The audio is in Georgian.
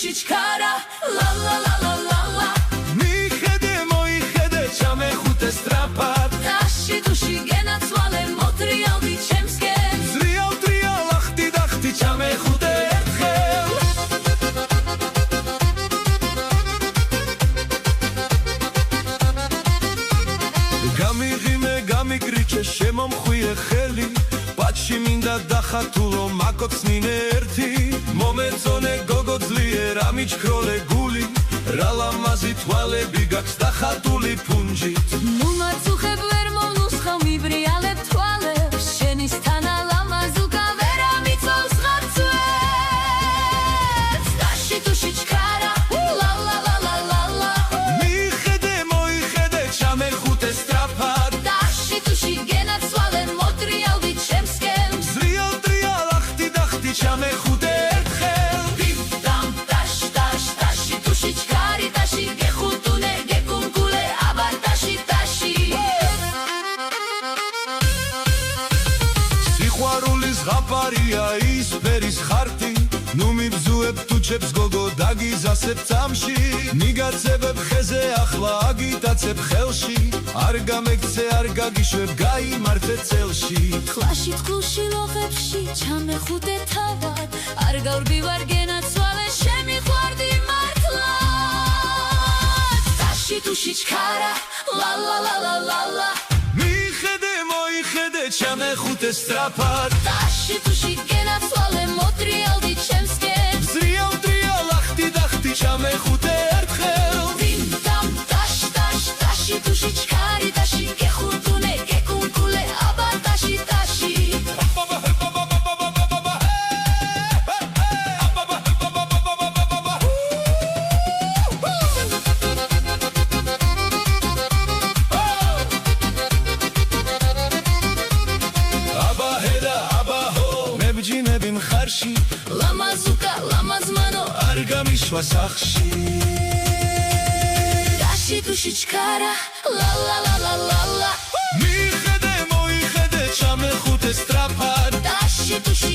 Tušičkara, la la la la la la. მიხედე მოიხედე ჩამეხუტე სტრაფად Taši duši genacvale motrialdi čemskem. ზრიალ ტრიალ ახტი დახტი ჩამეხუტე ერთხელ გამიღიმე გამიგრიჩე შემომხვიე ხელი ბაჩი მინდა დახათულო მაკოცნინე ერთი მომეწონე გოგო ძლიერ ამიჩქროლე გული რა ლამაზი თვალები გაქვს დახატული ფუნჯით Numacухებ ვერ მომნუსხავ მიბრიალებ თვალებს შენისთანა ლამაზუკა ვერ ამიწევს ღაცვებს Taši tušičkara, la la la la la la. მიხედე მოიხედე ჩამეხუტე სტრაფად Taši tuši genacvale motrialdi čemskem. ზრიალ ტრიალ ახტი დახტი ჩამეხუტე ერთხელ Tam taš taš taši tušičkari taši gehutune gekunkule abar taši taši. სიყვარულის ღაფარია ის ფერის ხარტი ნუ მიბზუებ თუჩებს გოგო დაგიზასებ წამში მიგაცებებ ხეზე ახლა აგიტაცებ ხელში არ გამექცე არ გაგიშვებ გაიმართე წელში Tlაში თქუში ლოხებში ჩამეხუტე თავად არ გავრბივარ გენაცვალე შემიყვარდი მართლაც Taši tušičkara, la la la la la la. მიხედე მოიხედე ჩამეხუტე სტრაფად Taši tuši genacvale motrialdi čemskem. ზრიალ ტრიალ ახტი დახტი ჩამეხუტე ერთხელ Tam taš taš taši tušičkari taši gehutune gekunkule abar taši taši. აბაჰედა აბაჰო მებჯინები მხარში Lamazuka, lamazmano, არ გამიშვა სახში taši tušičkara, la la la la la la. მიხედე მოიხედე ჩამეხუტე სტრაფად Taši tuši